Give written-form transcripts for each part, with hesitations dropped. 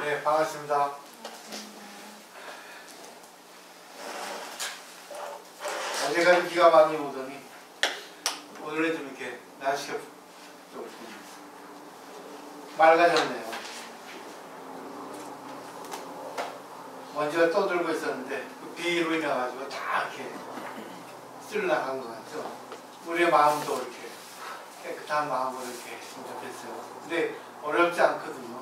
네, 반갑습니다. 어제까지 비가 많이 오더니 오늘은 좀 이렇게 날씨가 좀 맑아졌네요. 먼지가 떠들고 있었는데 그 비로 인해가지고 다 이렇게 쓸려나간 것 같죠. 우리의 마음도 이렇게 깨끗한 마음으로 이렇게 했으면 좋겠어요. 근데 어렵지 않거든요.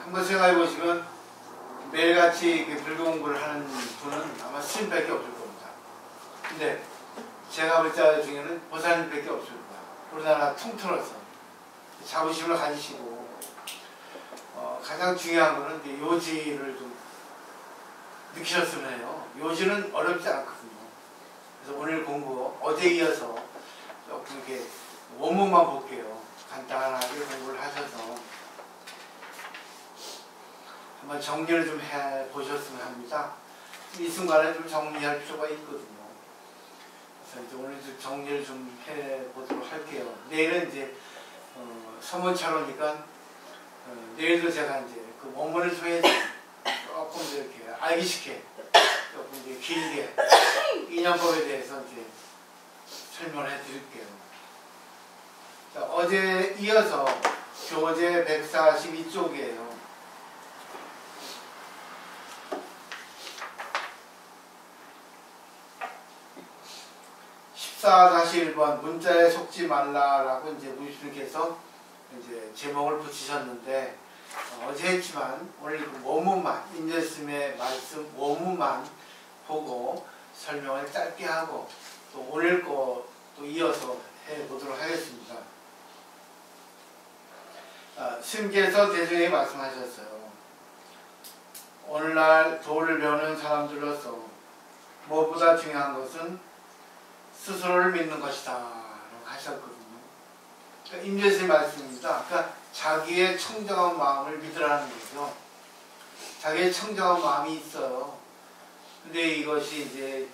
한번 생각해 보시면 매일같이 불교 공부를 하는 분은 아마 스님밖에 없을 겁니다. 근데 제가 볼 자 중에는 보살님밖에 없을 거예요. 우리나라 통틀어서 자부심을 가지시고 가장 중요한 거는 이제 요지를 좀 느끼셨으면 해요. 요지는 어렵지 않거든요. 그래서 오늘 공부 어제 이어서 조금 이렇게 원문만 볼게요. 간단하게 공부를 하셔서 한번 정리를 좀 해보셨으면 합니다. 이 순간에 좀 정리할 필요가 있거든요. 그래서 이제 오늘 좀 정리를 좀 해보도록 할게요. 내일은 이제 서문차로니까 내일도 제가 이제 그 원문을 통해서 조금 더 이렇게 알기 쉽게 조금 이제 길게 인연법에 대해서 이제 설명을 해드릴게요. 자, 어제 이어서 교재 142쪽이에요. 14-1번 문자에 속지 말라라고 이제 무의스님께서 이제 제목을 붙이셨는데 어제 했지만 오늘 그 원문만 임재스님의 말씀 원문만 보고 설명을 짧게 하고 또 오늘 거 또 이어서 해보도록 하겠습니다. 스님께서 대중에게 말씀하셨어요. 오늘날 도를 배우는 사람들로서 무엇보다 중요한 것은 스스로를 믿는 것이다 라고 하셨거든요. 그러니까 임재스의 말씀입니다. 그러니까 자기의 청정한 마음을 믿으라는 거죠. 자기의 청정한 마음이 있어요. 근데 이것이 이제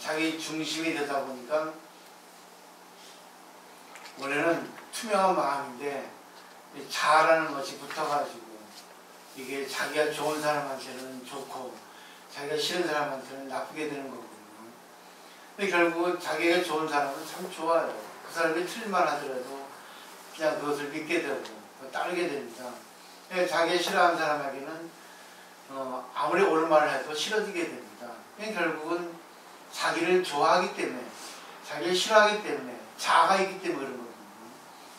자기 중심이 되다 보니까 원래는 투명한 마음인데 자아라는 것이 붙어가지고 이게 자기가 좋은 사람한테는 좋고 자기가 싫은 사람한테는 나쁘게 되는 거거든요. 근데 결국은 자기가 좋은 사람은 참 좋아요. 그 사람이 틀릴만 하더라도 그냥 그것을 믿게 되고 따르게 됩니다. 자기가 싫어하는 사람에게는 아무리 옳은 말을 해도 싫어지게 됩니다. 결국은 자기를 좋아하기 때문에 자기를 싫어하기 때문에 자아가 있기 때문에 그런 거거든요.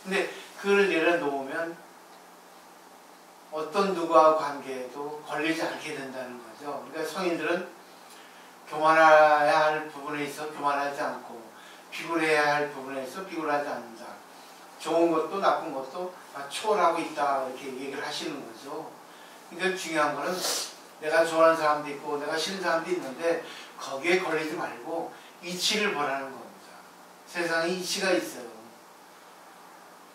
근데 그걸 내려놓으면 어떤 누구와 관계에도 걸리지 않게 된다는 거죠. 그러니까 성인들은 교만해야 할 부분에 있어 교만하지 않고 비굴해야 할 부분에 있어 비굴하지 않는다. 좋은 것도 나쁜 것도 초월하고 있다 이렇게 얘기를 하시는 거죠. 그러니까 중요한 거는 내가 좋아하는 사람도 있고 내가 싫은 사람도 있는데 거기에 걸리지 말고 이치를 보라는 겁니다. 세상에 이치가 있어요.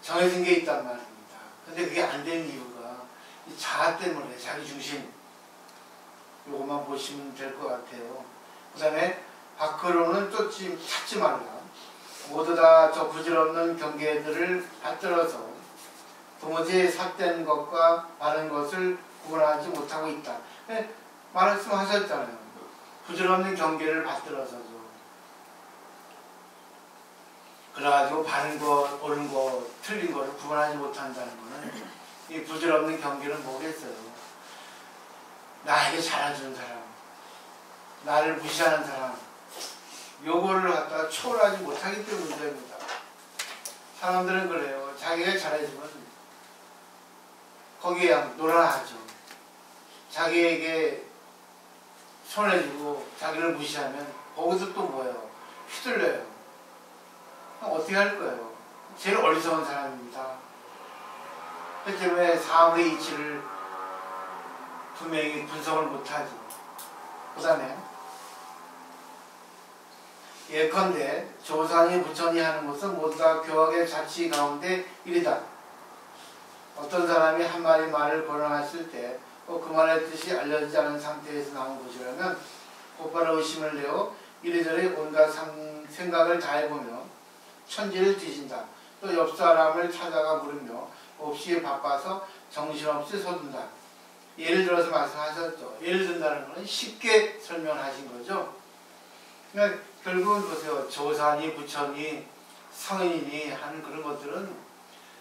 정해진 게 있단 말입니다. 근데 그게 안 되는 이유가 이 자아 때문에 자기 중심 요것만 보시면 될 것 같아요. 그 다음에 밖으로는 찾지 말라. 모두 다 저 부질없는 경계들을 받들어서 도무지 삿된 것과 바른 것을 구분하지 못하고 있다. 말씀하셨잖아요. 부질없는 경계를 받들어서죠. 그래가지고 바른 것, 옳은 것, 틀린 것을 구분하지 못한다는 것은 이 부질없는 경계는 뭐겠어요? 나에게 잘해주는 사람, 나를 무시하는 사람, 요거를 갖다가 초월하지 못하기 때문에 문제입니다. 사람들은 그래요. 자기가 잘해주면 거기에 놀아나죠. 자기에게 손해주고 자기를 무시하면 거기서 또 뭐예요? 휘둘려요. 어떻게 할 거예요? 제일 어리석은 사람입니다. 그 때문에 사물의 이치를 분명히 분석을 못하죠. 그 다음에 예컨대 조상이 부처니 하는 것은 모두 다 교학의 자치 가운데 일이다. 어떤 사람이 한 마디 말을 거론했을 때 그 말의 뜻이 알려지지 않은 상태에서 나온 것이라면 곧바로 의심을 내어 이래저래 온갖 생각을 다해보며 천지를 뒤진다. 또 옆 사람을 찾아가 물으며 몹시 바빠서 정신없이 서둔다. 예를 들어서 말씀하셨죠. 예를 든다는 것은 쉽게 설명하신 거죠. 그러니까 결국은 보세요. 조사니 부처니 성인이 하는 그런 것들은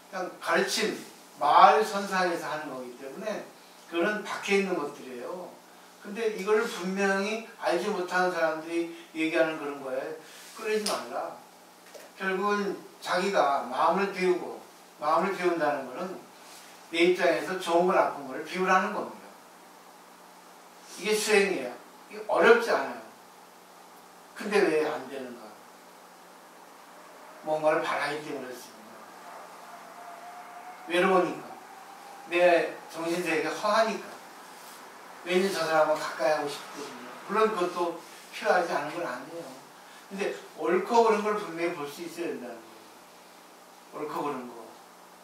그냥 가르침, 말 선상에서 하는 거기 때문에 그거는 박혀 있는 것들이에요. 근데 이걸 분명히 알지 못하는 사람들이 얘기하는 그런 거에 끌리지 말라. 결국은 자기가 마음을 비우고, 마음을 비운다는 것은 내 입장에서 좋은 거 나쁜 거를 비우라는 겁니다. 이게 수행이에요. 이게 어렵지 않아요. 근데 왜 안 되는가? 뭔가를 바라기 때문에 그렇습니다. 외로우니까. 내 정신세계가 허하니까. 왠지 저 사람은 가까이 하고 싶거든요. 물론 그것도 필요하지 않은 건 아니에요. 근데 옳고 그른 걸 분명히 볼 수 있어야 된다는 거예요. 옳고 그른 거.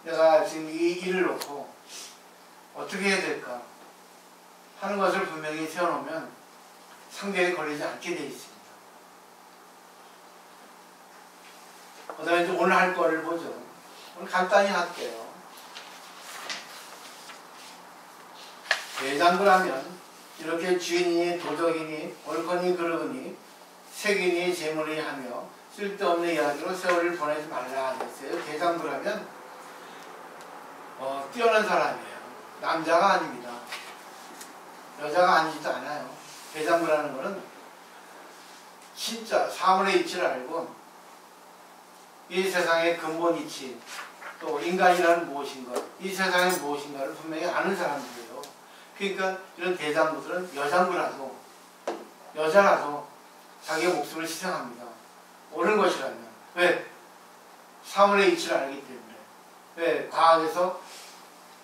내가 지금 이 일을 놓고 어떻게 해야 될까 하는 것을 분명히 세워놓으면 상대에 걸리지 않게 되어 있습니다. 그 다음에 이제 오늘 할 거를 보죠. 오늘 간단히 할게요. 대장부라면 이렇게 주인이 도적이니 옳거니 그르니 색이니 재물이 하며 쓸데없는 이야기로 세월을 보내지 말라 하셨어요. 대장부라면 뛰어난 사람이에요. 남자가 아닙니다. 여자가 아니지도 않아요. 대장부라는 것은 진짜 사물의 이치를 알고 이 세상의 근본 이치 또 인간이라는 무엇인가 이 세상의 무엇인가를 분명히 아는 사람들이에요. 그러니까 이런 대장부들은 여자라도 자기의 목숨을 희생합니다. 옳은 것이라면. 왜? 사물의 이치를 알기 때문에. 왜? 과학에서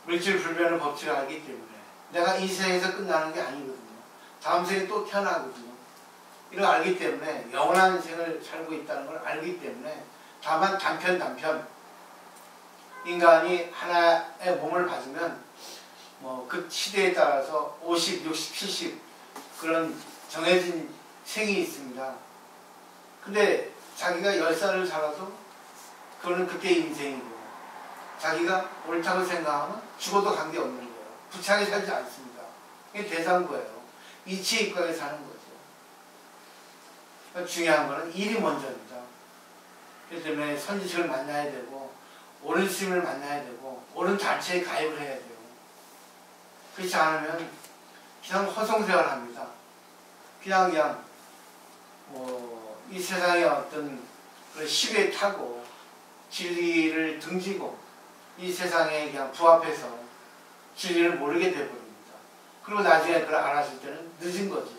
물질 불변의 법칙을 알기 때문에. 내가 이 세상에서 끝나는 게 아니거든요. 다음 생에 또 태어나거든요. 이걸 알기 때문에 영원한 생을 살고 있다는 걸 알기 때문에 다만 단편 인간이 하나의 몸을 받으면 그 시대에 따라서 50, 60, 70 그런 정해진 생이 있습니다. 근데 자기가 10살을 살아도 그거는 그때의 인생이고 자기가 옳다고 생각하면 죽어도 관계없는 거예요. 부차게 살지 않습니다. 이게 대장부예요. 이치에 입각해 사는 거죠. 그러니까 중요한 거는 일이 먼저입니다. 그렇기 때문에 선지식을 만나야 되고 옳은 스님을 만나야 되고 옳은 단체에 가입을 해야 돼요. 그렇지 않으면 그냥 허송세월합니다. 그냥 이 세상의 어떤 그 시비에 타고 진리를 등지고 이 세상에 그냥 부합해서 진리를 모르게 되어버립니다. 그리고 나중에 그걸 알았을 때는 늦은 거죠.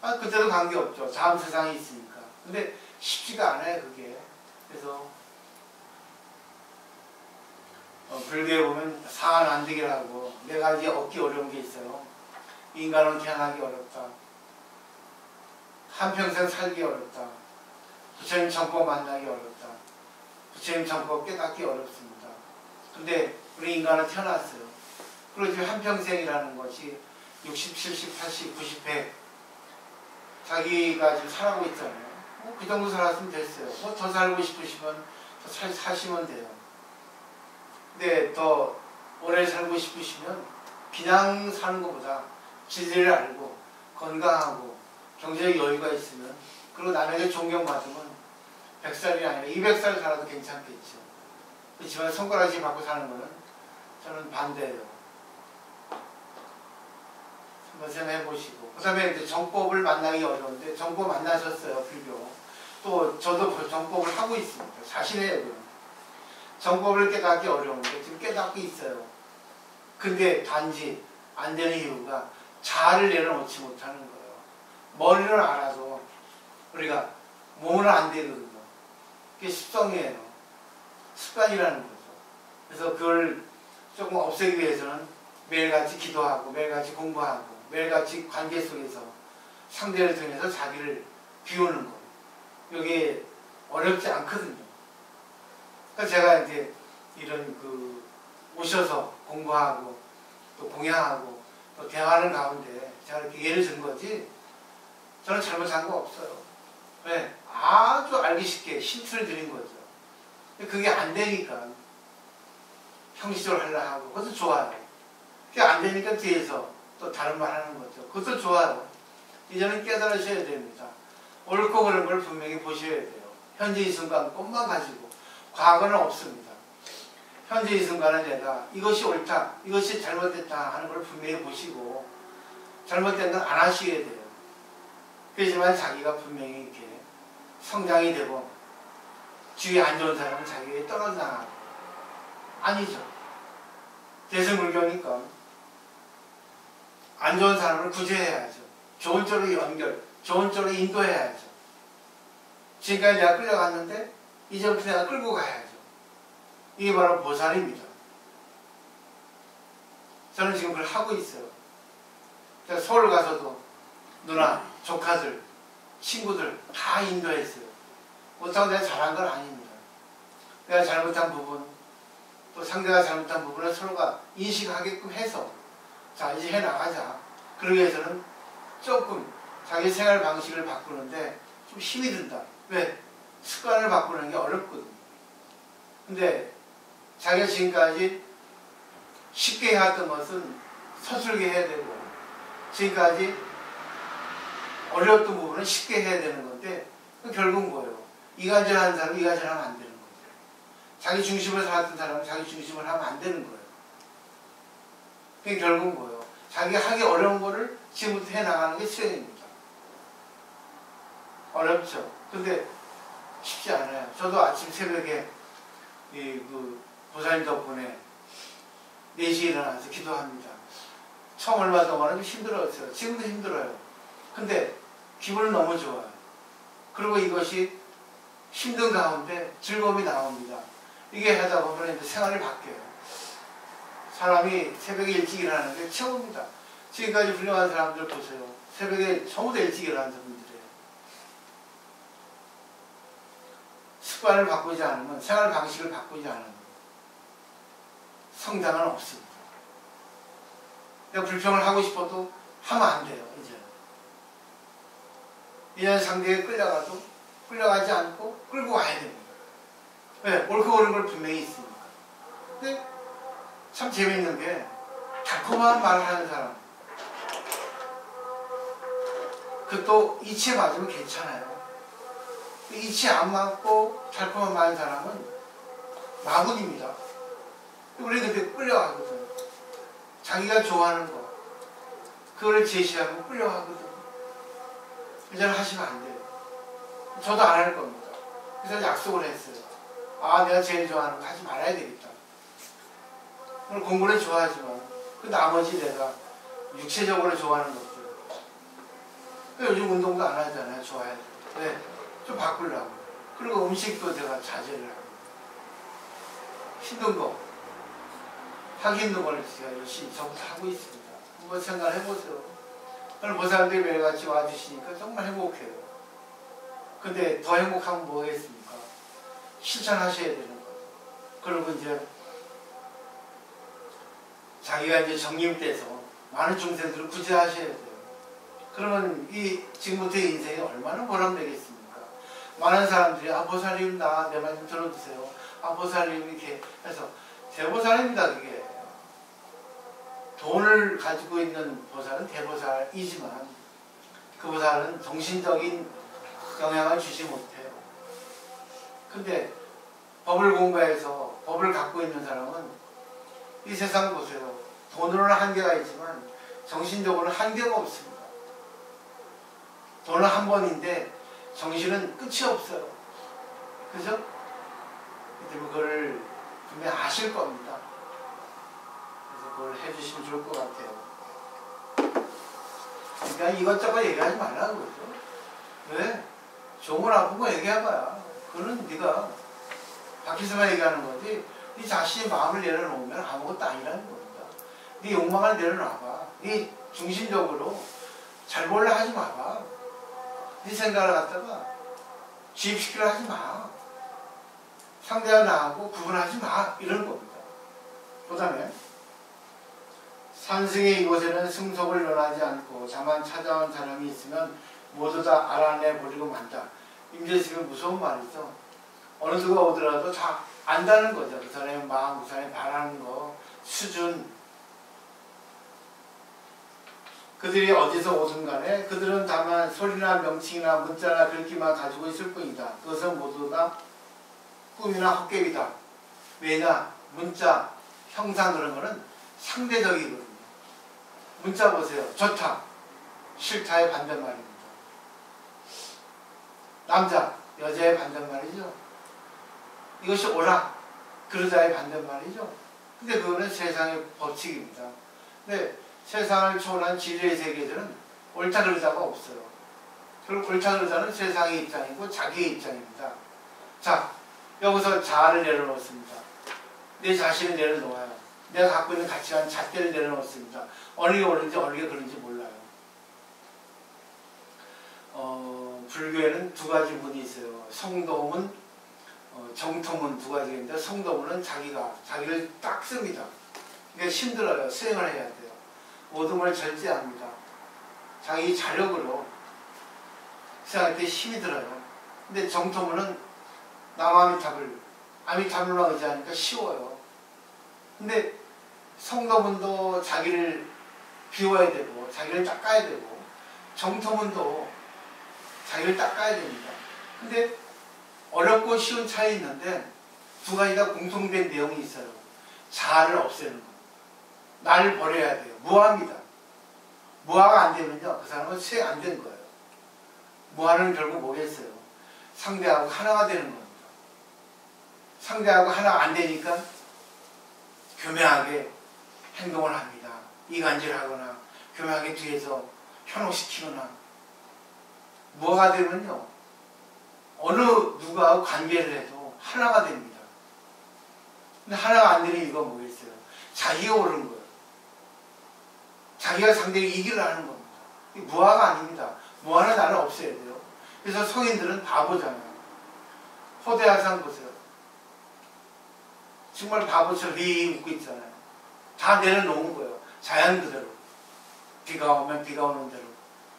그때도 관계없죠. 다음 세상이 있으니까. 근데 쉽지가 않아요, 그게. 그래서 불교에 보면 사안안득이라고 4가지 얻기 어려운 게 있어요. 인간은 태어나기 어렵다. 한평생 살기 어렵다. 부처님 정법 만나기 어렵다. 부처님 정법 깨닫기 어렵습니다. 근데 우리 인간은 태어났어요. 그리고 지금 한평생이라는 것이 60, 70, 80, 90, 100 자기가 지금 살아가고 있잖아요. 그 정도 살았으면 됐어요. 더 살고 싶으시면 더 사시면 돼요. 근데 더 오래 살고 싶으시면 그냥 사는 것보다 진리를 알고 건강하고 경제적 여유가 있으면 그리고 남에게 존경받으면 100살이 아니라 200살 살아도 괜찮겠죠. 그렇지만 손가락질 받고 사는 거는 저는 반대예요. 한번 생각해 보시고 그 다음에 이제 정법을 만나기 어려운데 정법 만나셨어요. 불교. 또 저도 정법을 하고 있습니다. 자신해요. 정법을 깨닫기 어려운데 지금 깨닫고 있어요. 근데 단지 안 되는 이유가 자아를 내려놓지 못하는 거예요. 머리는 알아도 우리가 몸은 안 되거든요. 그게 습성이에요. 습관이라는 거죠. 그래서 그걸 조금 없애기 위해서는 매일같이 기도하고 매일같이 공부하고 매일같이 관계 속에서 상대를 통해서 자기를 비우는 거. 이게 어렵지 않거든요. 그러니까 제가 이제 이런 오셔서 공부하고 또 공양하고 또 대화하는 가운데 제가 이렇게 예를 든 거지 저는 잘못한 거 없어요. 왜? 아주 알기 쉽게 힌트를 드린 거죠. 그게 안 되니까 형식적으로 하려 하고 그것도 좋아요. 그게 안 되니까 뒤에서 또 다른 말 하는 거죠. 그것도 좋아요. 이제는 깨달으셔야 됩니다. 옳고 그른 걸 분명히 보셔야 돼요. 현재 이 순간 것만 가지고 과거는 없습니다. 현재 이 순간은 내가 이것이 옳다, 이것이 잘못됐다 하는 걸 분명히 보시고 잘못된 건 안 하셔야 돼요. 그렇지만 자기가 분명히 이렇게 성장이 되고 주위에 안 좋은 사람은 자기에게 떨어져나가고 아니죠. 대승불교니까 안 좋은 사람을 구제해야죠. 좋은 쪽으로 연결, 좋은 쪽으로 인도해야죠. 지금까지 내가 끌려갔는데 이제부터 내가 끌고 가야죠. 이게 바로 보살입니다. 저는 지금 그걸 하고 있어요. 제가 서울 가서도 누나, 조카들, 친구들 다 인도했어요. 못하고 내가 잘한 건 아닙니다. 내가 잘못한 부분, 또 상대가 잘못한 부분을 서로가 인식하게끔 해서 자 이제 해나가자. 그러기 위해서는 조금 자기 생활 방식을 바꾸는데 좀 힘이 든다. 왜? 습관을 바꾸는 게 어렵거든요. 근데 자기가 지금까지 쉽게 해왔던 것은 서툴게 해야 되고 지금까지 어려웠던 부분은 쉽게 해야 되는 건데 결국은 뭐예요? 이간질하는 사람은 이간질하면 안 되는 거죠. 자기 중심으로 살았던 사람은 자기 중심으로 하면 안 되는 거예요. 그게 결국은 뭐예요? 자기가 하기 어려운 거를 지금부터 해나가는 게 수행입니다. 어렵죠. 근데 쉽지 않아요. 저도 아침 새벽에 보살님 덕분에 4시에 일어나서 기도합니다. 처음 얼마 동안은 좀 힘들었어요. 지금도 힘들어요. 근데 기분은 너무 좋아요. 그리고 이것이 힘든 가운데 즐거움이 나옵니다. 이게 하다 보면 이제 생활이 바뀌어요. 사람이 새벽에 일찍 일어나는 게 최고입니다. 지금까지 훌륭한 사람들 보세요. 새벽에 전부 다 일찍 일어나는 분들이에요. 습관을 바꾸지 않으면, 생활 방식을 바꾸지 않으면 성장은 없습니다. 내가 불평을 하고 싶어도 하면 안 돼요. 이제는 상대에 끌려가도 끌려가지 않고 끌고 와야 됩니다. 왜? 옳고 그른 걸 분명히 있으니까. 근데 참 재밌는 게 달콤한 말을 하는 사람 그 또 이치에 맞으면 괜찮아요. 이치에 안 맞고 달콤한 말 하는 사람은 마군입니다. 우리 근데 끌려가거든. 자기가 좋아하는 거 그거를 제시하고 끌려가거든. 이제는 하시면 안 돼요. 저도 안 할 겁니다. 그래서 약속을 했어요. 아, 내가 제일 좋아하는 거 하지 말아야 되겠다. 오늘 공부는 좋아하지만 그 나머지 내가 육체적으로 좋아하는 것들 요즘 운동도 안 하잖아요. 좋아해요. 네, 좀 바꾸려고. 그리고 음식도 제가 자제를 하고 힘든 거 하기 힘든 걸 제가 열심히 저부터 하고 있습니다. 한번 생각을 해보세요. 오늘 보살님들이 매일같이 와주시니까 정말 행복해요. 근데 더 행복하면 뭐겠습니까? 실천하셔야 되는 거죠. 그리고 이제 자기가 이제 정림돼서 많은 중생들을 구제하셔야 돼요. 그러면 이 지금부터의 인생이 얼마나 보람되겠습니까? 많은 사람들이 아 보살님 나 내 말 좀 들어주세요. 아 보살님 이렇게 해서 대보살입니다. 그게 돈을 가지고 있는 보살은 대보살이지만 그 보살은 정신적인 영향을 주지 못해요. 근데 법을 공부해서 법을 갖고 있는 사람은 이 세상 보세요. 돈으로는 한계가 있지만 정신적으로는 한계가 없습니다. 돈은 한 번인데 정신은 끝이 없어요. 그죠? 그걸 분명히 아실 겁니다. 그래서 그걸 해주시면 좋을 것 같아요. 그러니까 이것저것 얘기하지 말라는 거죠. 왜? 좋은 건 아픈 거 얘기해봐야. 그거는 네가 밖에서만 얘기하는 거지. 네 자신의 마음을 내려놓으면 아무것도 아니라는 겁니다. 네 욕망을 내려놔봐. 네 중심적으로 잘 몰라 하지 마봐. 네 생각을 갖다가 주입시키려 하지 마. 상대와 나하고 구분하지 마. 이런 겁니다. 그 다음에 산승의 이곳에는 승속을 논하지 않고 다만 찾아온 사람이 있으면 모두 다 알아내버리고 만다. 이제 지금 무서운 말이죠. 어느 누가 오더라도 다 안다는 거죠. 그 사람의 마음, 그 사람이 바라는 거, 수준. 그들이 어디서 오든 간에 그들은 다만 소리나 명칭이나 문자나 글귀만 가지고 있을 뿐이다. 그것은 모두 다 꿈이나 헛개비다. 왜냐? 문자, 형상 그런 거는 상대적이거든요. 문자 보세요. 좋다. 싫다의 반대말입니다. 남자, 여자의 반대말이죠. 이것이 옳아. 그러자의 반대말이죠. 근데 그거는 세상의 법칙입니다. 근데 세상을 초월한 진리의 세계에서는 옳다 그러자가 없어요. 그리고 옳다 그러자는 세상의 입장이고 자기의 입장입니다. 자, 여기서 자아를 내려놓습니다. 내 자신을 내려놓아요. 내가 갖고 있는 가치관 잣대를 내려놓습니다. 어느 게 옳은지 어느 게 그런지 몰라요. 불교에는 두 가지 문이 있어요. 성도문, 정토문 두 가지가 있는데 성도문은 자기를 딱 씁니다. 그러니까 힘들어요. 수행을 해야 돼요. 모든 걸 절제합니다. 자기 자력으로 수행할 때 힘이 들어요. 근데 정토문은 아미타불만 의지하니까 쉬워요. 근데 성도문도 자기를 비워야 되고 자기를 닦아야 되고 정토문도 자기를 닦아야 됩니다. 근데 어렵고 쉬운 차이 있는데 두 가지가 공통된 내용이 있어요. 자아를 없애는 거. 나를 버려야 돼요. 무아입니다. 무아가 안 되면요. 그 사람은 수행 안 된 거예요. 무아는 결국 뭐겠어요? 상대하고 하나가 되는 겁니다. 상대하고 하나가 안 되니까 교묘하게 행동을 합니다. 이간질하거나 교묘하게 뒤에서 현혹시키거나 무아가 되면요. 어느 누가 관계를 해도 하나가 됩니다. 근데 하나가 안 되는 이유가 뭐겠어요? 자기가 옳은 거예요. 자기가 상대에게 이기려 하는 겁니다. 무아가 아닙니다. 무아는 나를 없애야 돼요. 그래서 성인들은 바보잖아요. 호대하상 보세요. 정말 바보처럼 리 웃고 있잖아요. 다 내려놓은 거예요. 자연 그대로. 비가 오면 비가 오는 대로,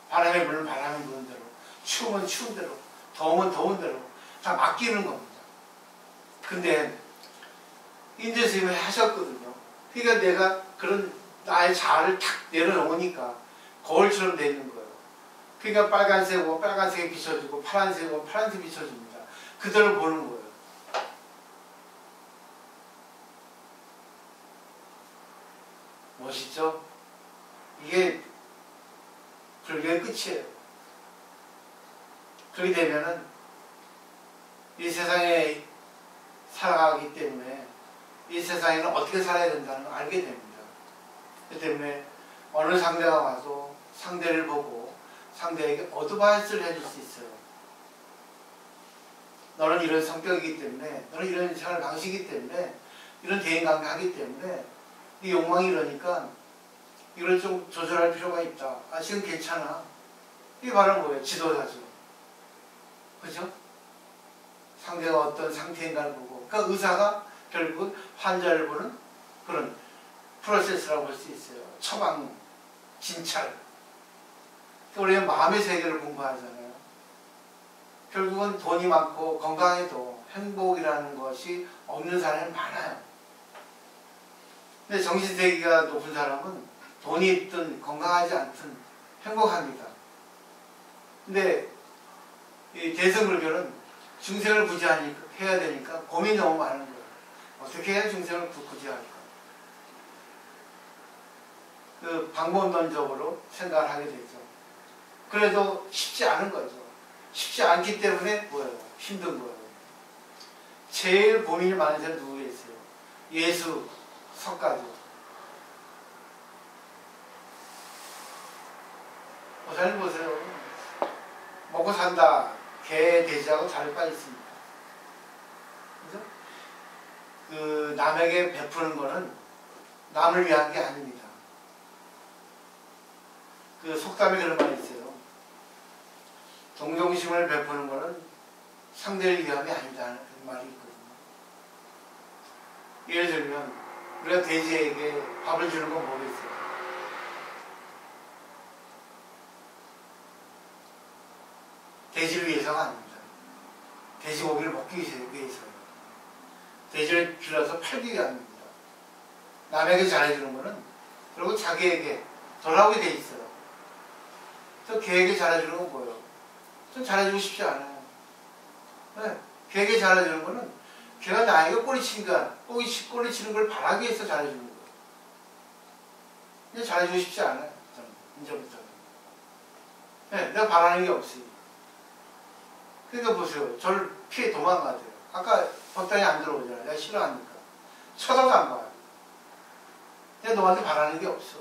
바람이 불면 바람이 부는 대로, 추우면 추운 대로, 더우면 더운 대로 다 맡기는 겁니다. 근데 인재 선생님이 하셨거든요. 그러니까 내가 그런 나의 자아를 탁 내려놓으니까 거울처럼 되는 거예요. 그러니까 빨간색은 빨간색에 비춰주고 파란색은 파란색에 비춰줍니다. 그대로 보는 거예요. 멋있죠? 이게 불교의 끝이에요. 그렇게 되면은 이 세상에 살아가기 때문에 이 세상에는 어떻게 살아야 된다는 걸 알게 됩니다. 그렇기 때문에 어느 상대가 와도 상대를 보고 상대에게 어드바이스를 해줄 수 있어요. 너는 이런 성격이기 때문에, 너는 이런 생활 방식이기 때문에, 이런 대인관계 하기 때문에 이 욕망이 이러니까 이걸 좀 조절할 필요가 있다. 아, 지금 괜찮아. 이게 바로 뭐예요? 지도자죠. 그죠? 상대가 어떤 상태인가를 보고, 그러니까 의사가 결국은 환자를 보는 그런 프로세스라고 볼 수 있어요. 처방, 진찰. 그러니까 우리가 마음의 세계를 공부하잖아요. 결국은 돈이 많고 건강해도 행복이라는 것이 없는 사람이 많아요. 근데 정신세계가 높은 사람은 돈이 있든 건강하지 않든 행복합니다. 근데 이 대승불교는 중생을 구제해야 되니까 고민이 너무 많은 거예요. 어떻게 해야 중생을 구제할까? 그 방법론적으로 생각을 하게 되죠. 그래도 쉽지 않은 거죠. 쉽지 않기 때문에 뭐예요? 힘든 거예요. 제일 고민이 많은 사람이 누구겠어요? 예수, 석가죠. 잘 보세요. 먹고 산다. 개, 돼지하고 다를 바 있습니다. 그죠? 그 남에게 베푸는 거는 남을 위한 게 아닙니다. 그 속담에 그런 말이 있어요. 동정심을 베푸는 거는 상대를 위함이 아니다는 그런 말이 있거든요. 예를 들면 우리가 돼지에게 밥을 주는 건 뭐겠어요? 돼지를 위해서가 아닙니다. 돼지고기를 먹기 위해서요. 대신에 길러서 팔리게 합니다. 남에게 잘해주는 거는 그리고 자기에게 돌아오게 돼 있어요. 저 걔에게 잘해주는 건 뭐예요? 전 잘해주고 싶지 않아요. 네. 걔에게 잘해주는 거는 걔가 나에게 꼬리치는 걸 바라기 위해서 잘해주는 거예요. 근데 잘해주고 싶지 않아요. 저는 이제부터는. 네, 내가 바라는 게 없어요. 그러니까 보세요. 저를 피해 도망가야 돼요. 아까 법당에 안 들어오잖아요. 내가 싫어하니까. 쳐다도 안 봐요. 내가 너한테 바라는 게 없어.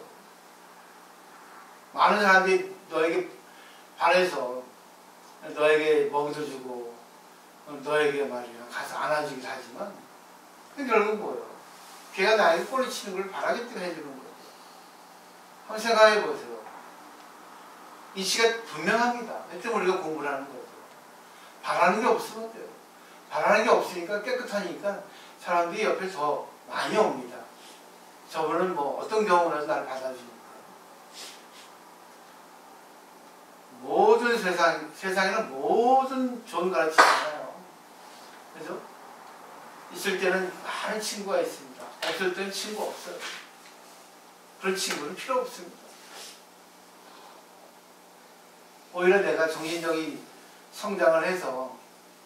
많은 사람들이 너에게 바래서 너에게 먹이도 주고 너에게 말이야 가서 안아주기도 하지만 결국 뭐예요? 걔가 나에게 꼬리치는 걸 바라기 때문에 해주는 거예요. 한번 생각해 보세요. 이치가 분명합니다. 그 때문에 우리가 공부를 하는 거죠. 바라는 게 없으면 돼요. 바라는 게 없으니까 깨끗하니까 사람들이 옆에 더 많이 옵니다. 저분은 뭐 어떤 경우라도 나를 받아주니까. 모든 세상에는 모든 좋은 가르치잖아요. 그죠? 있을 때는 많은 친구가 있습니다. 없을 때는 친구 없어요. 그런 친구는 필요 없습니다. 오히려 내가 정신적인 성장을 해서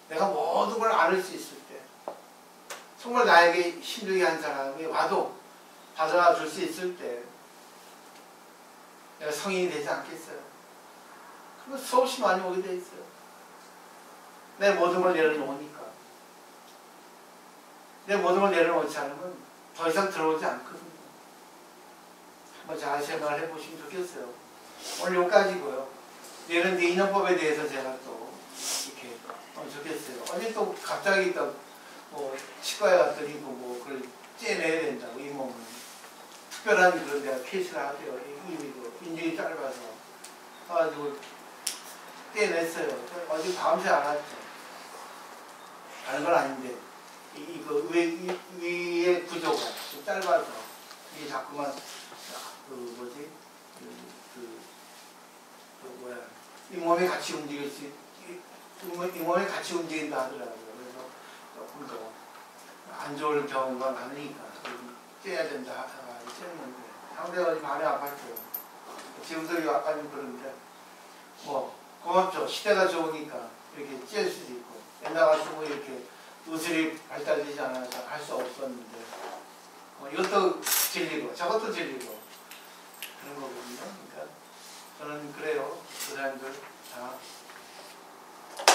내가 모든 걸 알을 수 있을 때 정말 나에게 힘들게 한 사람이 와도 받아줄 수 있을 때 내가 성인이 되지 않겠어요? 그럼 수없이 많이 오게 돼 있어요. 내 모든 걸 내려놓으니까. 내 모든 걸 내려놓지 않으면 더 이상 들어오지 않거든요. 한번 잘 생각을 해보시면 좋겠어요. 오늘 여기까지고요. 내일은 내 인연법에 대해서 제가 또 이렇게 좋겠어요. 어제 또 갑자기 또 뭐 치과에 갔더니 뭐 그걸 째내야 된다고 이 몸을 특별한 그런 데가 케이스를 하대요. 이미 인중이 짧아서 그래가지고 떼냈어요. 어제 밤새 알았죠. 다른 건 아닌데 이거 위에 구조가 좀 짧아서 이게 자꾸만 이 몸이 같이 움직일 수 이 몸이 같이 움직인다 하더라고요. 그래서 조금 더 안 좋을 경우가 많으니까 떼야 된다 하다가 떼는데 상대가 많이 아팠죠. 지금도 아까 좀 그런데 뭐 고맙죠. 시대가 좋으니까 이렇게 뗄 수도 있고 옛날 같으면 이렇게 의술이 발달되지 않아서 할 수 없었는데 이것도 질리고 저것도 질리고 그런 거거든요. 그러니까 저는 그래요. 그 사람들 다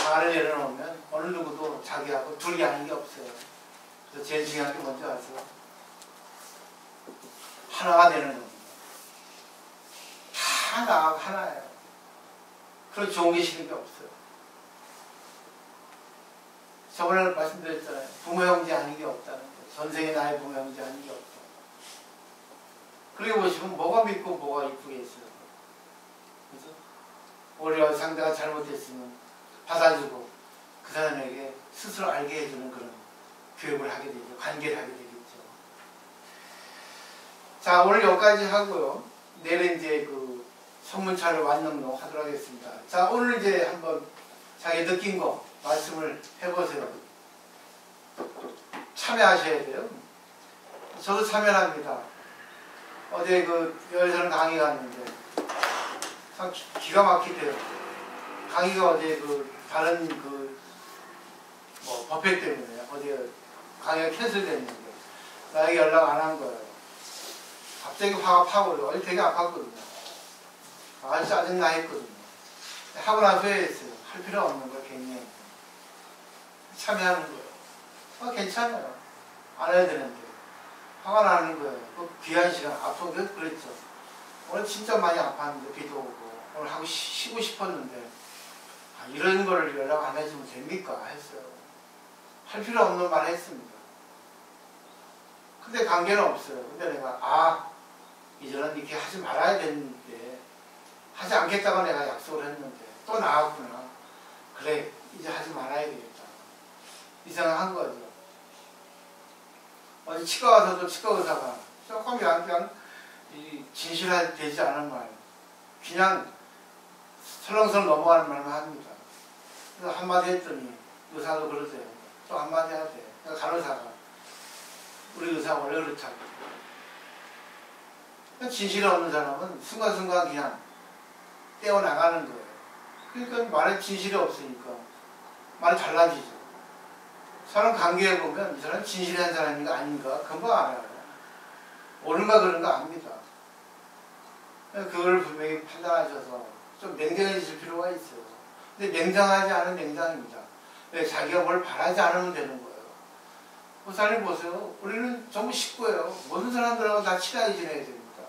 말을 내려놓으면 어느 누구도 자기하고 둘이 아닌 게 없어요. 그래서 제일 중요한 게 뭔지 아세요? 하나가 되는 겁니다. 다 나하고 하나예요. 그런 좋은 게 싫은 게 없어요. 저번에 말씀드렸잖아요. 부모 형제 아닌 게 없다는 거. 전생에 나의 부모 형제 아닌 게 없다. 그러게 보시면 뭐가 믿고 뭐가 이쁘겠어요. 그래서 오히려 상대가 잘못했으면 받아주고 그 사람에게 스스로 알게 해주는 그런 교육을 하게 되죠. 관계를 하게 되겠죠. 자, 오늘 여기까지 하고요. 내일 이제 그 성문차를 완능로 하도록 하겠습니다. 자, 오늘 이제 한번 자기 느낀 거 말씀을 해보세요. 참여하셔야 돼요. 저도 참여합니다. 어제 그 여기서는 강의 갔는데 참 기가 막히대요. 강의가 어제 그 다른 그 뭐 법회 때문에 어제 강의가 캔슬됐는데 나에게 연락 안 한 거예요. 갑자기 화가 파고요. 어제 되게 아팠거든요. 아주 짜증나 했거든요. 하고 나서 후회했어요. 할 필요 없는 걸 괜히 참여하는 거예요. 괜찮아요. 안 해야 되는데 화가 나는 거예요. 그 귀한 시간 아프고 그랬죠. 오늘 진짜 많이 아팠는데 비도 오고 오늘 하고 쉬고 싶었는데 이런 거를 연락 안 해주면 됩니까? 했어요. 할 필요 없는 말 했습니다. 근데 관계는 없어요. 근데 내가 이제는 이렇게 하지 말아야 되는데 하지 않겠다고 내가 약속을 했는데 또 나왔구나. 그래 이제 하지 말아야 되겠다. 이 생각한 거죠. 어제 치과 와서도 치과 의사가 조금 그냥 진실되지 않은 말 그냥 설렁설렁 넘어가는 말만 합니다. 그래서 한마디 했더니 의사도 그러세요. 또 한마디 하대. 그러니까 간호사가 이상 원래 그렇다고. 진실이 없는 사람은 순간순간 그냥 떼어나가는 거예요. 그러니까 말에 진실이 없으니까 말이 달라지죠. 사람 관계에 보면 이 사람은 진실한 사람인가 아닌가 금방 알아요. 옳은가 그런가 압니다. 그걸 분명히 판단하셔서 좀 냉정해질 필요가 있어요. 근데 냉정하지 않은 냉정입니다. 왜? 자기가 뭘 바라지 않으면 되는 거예요. 보살님 보세요. 우리는 전부 식구예요. 모든 사람들하고 다 친하게 지내야 됩니다.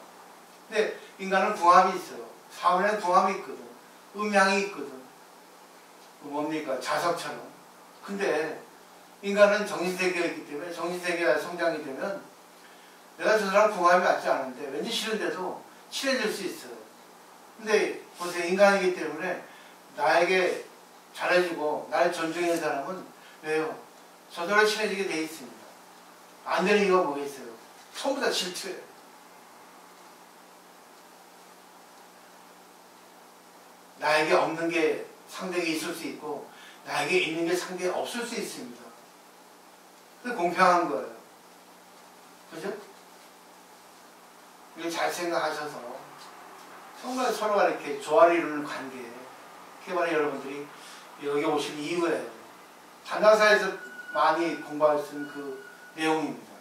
근데 인간은 궁합이 있어요. 사원에는 궁합이 있거든. 음양이 있거든. 뭡니까? 자석처럼. 근데 인간은 정신세계가 있기 때문에 정신세계가 성장이 되면 내가 저 사람 궁합이 맞지 않은데 왠지 싫은데도 친해질 수 있어요. 근데 보세요. 인간이기 때문에 나에게 잘해주고 나를 존중하는 사람은 왜요? 저절로 친해지게 돼 있습니다. 안 되는 이유가 뭐가 있어요? 전부 다 질투예요. 나에게 없는 게 상대에게 있을 수 있고 나에게 있는 게 상대에 없을 수 있습니다. 그게 공평한 거예요. 그죠? 이걸 잘 생각하셔서 정말 서로가 이렇게 조화를 이루는 관계, 그게 바로 여러분들이 여기 오신 이유예요. 단나사에서 많이 공부할 수 있는 그 내용입니다.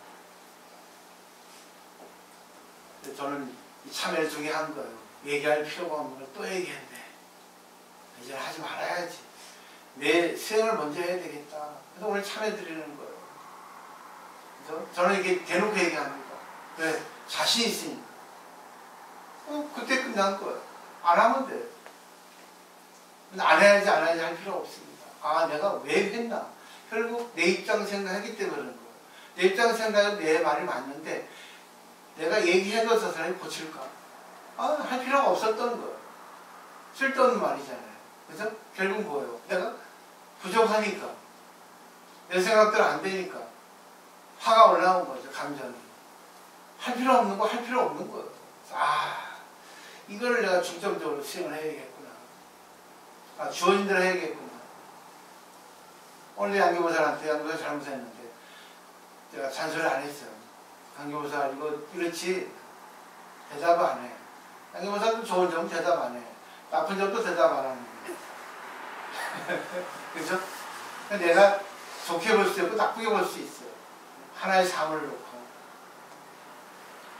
저는 참여 중에 한 거예요. 얘기할 필요가 없는 걸 또 얘기했네. 이제 하지 말아야지. 내 수행을 먼저 해야 되겠다. 그래서 오늘 참여드리는 거예요. 그래서 저는 이게 대놓고 얘기합니다. 왜? 자신 있으니까. 그때 끝난 거예요. 안 하면 돼요. 안 해야지 안 해야지 할 필요 없습니다. 아, 내가 왜 했나? 결국 내 입장 생각하기 때문에 그런 거예요. 내 입장 생각은 내 말이 맞는데 내가 얘기해도 저 사람이 고칠까? 아, 할 필요가 없었던 거예요. 쓸데없는 말이잖아요. 그래서 결국 뭐예요? 내가 부족하니까 내 생각대로 안 되니까 화가 올라온 거죠. 감정이. 할 필요 없는 거 할 필요 없는 거예요. 아, 이걸 내가 중점적으로 수행을 해야겠구나. 아, 주어진 대로 해야겠구나. 오늘 양교보살한테 양교보살 잘못했는데 제가 잔소리 안 했어요. 양교보살 이거 이렇지 대답 안 해. 양교보살도 좋은 점은 대답 안 해. 나쁜 점도 대답 안 하는 거예요. 그렇죠? 내가 좋게 볼 수 있고 나쁘게 볼 수 있어요. 하나의 삶을 놓고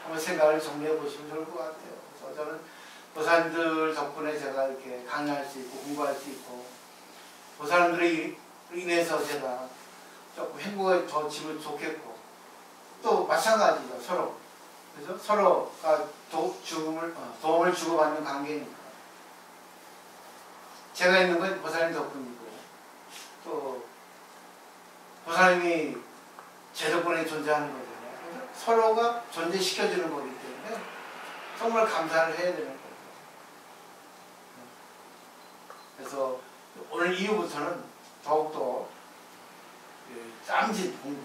한번 생각을 정리해 보시면 좋을 것 같아요. 그래서 저는 보살님들 덕분에 제가 이렇게 강의할 수 있고 공부할 수 있고 보살님들이 인해서 제가 조금 행복하게 더 지면 좋겠고 또 마찬가지죠. 서로. 그래서 서로가 도움을 주고받는 관계니까. 제가 있는 건 보살님 덕분이고 또 보살님이 제 덕분에 존재하는 거잖아요. 그래서 서로가 존재시켜주는 거기 때문에 정말 감사를 해야 되는 거죠. 그래서 오늘 이후부터는 더욱더 짬진 공부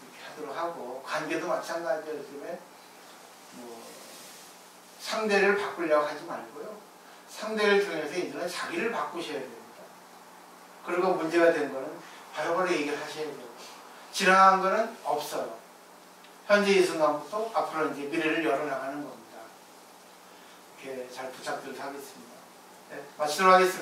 이렇게 하도록 하고 관계도 마찬가지예요. 요즘에 상대를 바꾸려고 하지 말고요. 상대를 통해서 이제는 자기를 바꾸셔야 됩니다. 그리고 문제가 된 거는 바로바로 얘기를 하셔야 돼요. 지나간 거는 없어요. 현재 이 순간부터 앞으로 이제 미래를 열어나가는 겁니다. 이렇게 잘 부탁드리도록 하겠습니다. 네, 마치도록 하겠습니다.